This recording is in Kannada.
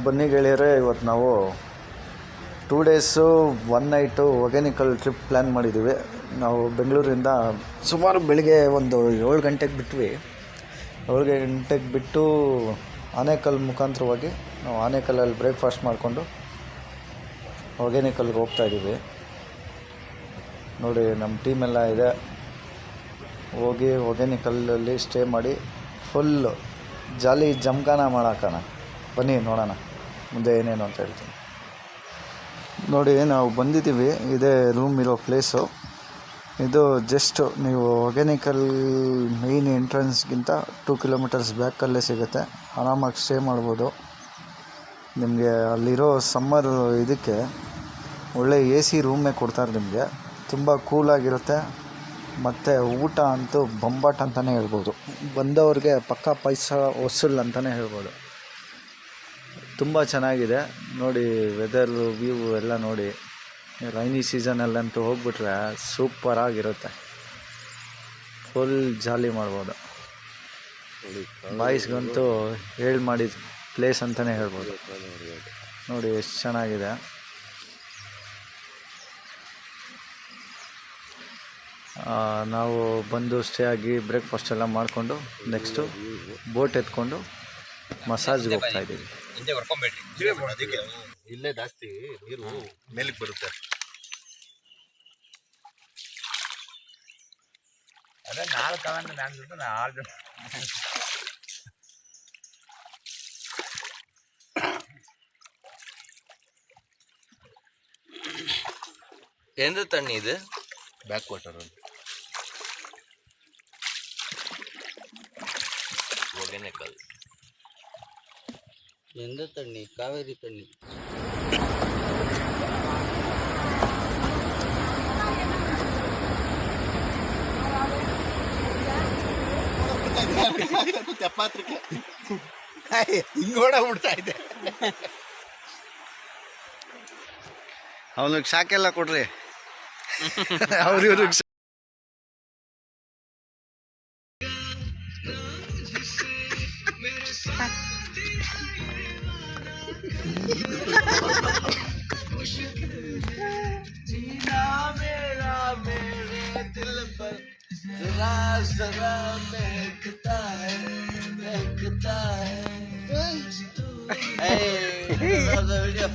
ಬನ್ನಿ ಗೆಳೆಯರೇ, ಇವತ್ತು ನಾವು 2 days 1 night Hogenakkal trip plan ಮಾಡಿದ್ದೀವಿ. ನಾವು ಬೆಂಗಳೂರಿಂದ ಸುಮಾರು ಬೆಳಿಗ್ಗೆ ಒಂದು 7 ಗಂಟೆಗೆ ಬಿಟ್ವಿ. 7 ಗಂಟೆಗೆ ಬಿಟ್ಟು ಆನೇಕಲ್ ಮುಖಾಂತರವಾಗಿ ನಾವು ಆನೇಕಲ್ಲಲ್ಲಿ ಬ್ರೇಕ್ಫಾಸ್ಟ್ ಮಾಡಿಕೊಂಡು ಹೊಗೇನಕಲ್ಗೆ ಹೋಗ್ತಾಯಿದ್ದೀವಿ. ನೋಡಿ, ನಮ್ಮ ಟೀಮೆಲ್ಲ ಇದೆ. ಹೋಗಿ ಹೊಗೇನಕಲ್ಲಲ್ಲಿ ಸ್ಟೇ ಮಾಡಿ ಫುಲ್ಲು ಜಾಲಿ ಜಮ್ಖಾನ ಮಾಡೋಣ. ಬನ್ನಿ ನೋಡೋಣ ಮುಂದೆ ಏನೇನು ಅಂತ ಹೇಳ್ತೀನಿ. ನೋಡಿ, ನಾವು ಬಂದಿದ್ದೀವಿ. ಇದೇ ರೂಮ್ ಇರೋ ಪ್ಲೇಸು. ಇದು ಜಸ್ಟ್ ನೀವು ಹೊಗೇನಕಲ್ ಮೇಯ್ನ್ ಎಂಟ್ರೆನ್ಸ್ಗಿಂತ 2 ಕಿಲೋಮೀಟರ್ಸ್ ಬ್ಯಾಕಲ್ಲೇ ಸಿಗುತ್ತೆ. ಆರಾಮಾಗಿ ಸ್ಟೇ ಮಾಡ್ಬೋದು. ನಿಮಗೆ ಅಲ್ಲಿರೋ ಸಮ್ಮರ್ ಇದಕ್ಕೆ ಒಳ್ಳೆ AC ರೂಮೇ ಕೊಡ್ತಾರೆ ನಿಮಗೆ. ತುಂಬ ಕೂಲಾಗಿರುತ್ತೆ. ಮತ್ತು ಊಟ ಅಂತೂ ಬೊಂಬಾಟ್ ಅಂತಲೇ ಹೇಳ್ಬೋದು. ಬಂದವ್ರಿಗೆ ಪಕ್ಕಾ ಪೈಸಾ ವಸೂಲ್ ಅಂತಲೇ ಹೇಳ್ಬೋದು. ತುಂಬ ಚೆನ್ನಾಗಿದೆ. ನೋಡಿ, ವೆದರು ವ್ಯೂ ಎಲ್ಲ ನೋಡಿ. ರೈನಿ ಸೀಸನಲ್ಲಂತೂ ಹೋಗ್ಬಿಟ್ರೆ ಸೂಪರಾಗಿರುತ್ತೆ. ಫುಲ್ ಜಾಲಿ ಮಾಡ್ಬೋದು. ಬಾಯ್ಸ್ಗಂತೂ ಹೇಳಿ ಮಾಡಿದ ಪ್ಲೇಸ್ ಅಂತಲೇ ಹೇಳ್ಬೋದು. ನೋಡಿ ಎಷ್ಟು ಚೆನ್ನಾಗಿದೆ. ನಾವು ಬಂದು ಸ್ಟೇ ಆಗಿ ಬ್ರೇಕ್ಫಾಸ್ಟ್ ಎಲ್ಲ ಮಾಡಿಕೊಂಡು ನೆಕ್ಸ್ಟು ಬೋಟ್ ಎತ್ಕೊಂಡು ಮಸಾಜ್ಗೆ ಹೋಗ್ತಾಯಿದ್ದೀವಿ. ಇಲ್ಲೇ ಜಾಸ್ತಿ ನೀರು ಮೇಲಕ್ಕೆ ಬರುತ್ತೆ. ಅದೇ 4 ಅವನ್ನ ನಾನು 6 ಜನ എന്ത് തണ്ണി ഇത്? Back water Hogenakkal. ಎಂದ ತಣ್ಣಿ? ಕಾವೇರಿ ತಣ್ಣಿ. ಹಿಂಗೋಡ ಬಿಡ್ತಾ ಇದೆ. ಅವನಿಗೆ ಶಾಕೆಲ್ಲ ಕೊಡ್ರಿ. ಅವ್ರಿವ್ರಿಗೆ Hey, another video.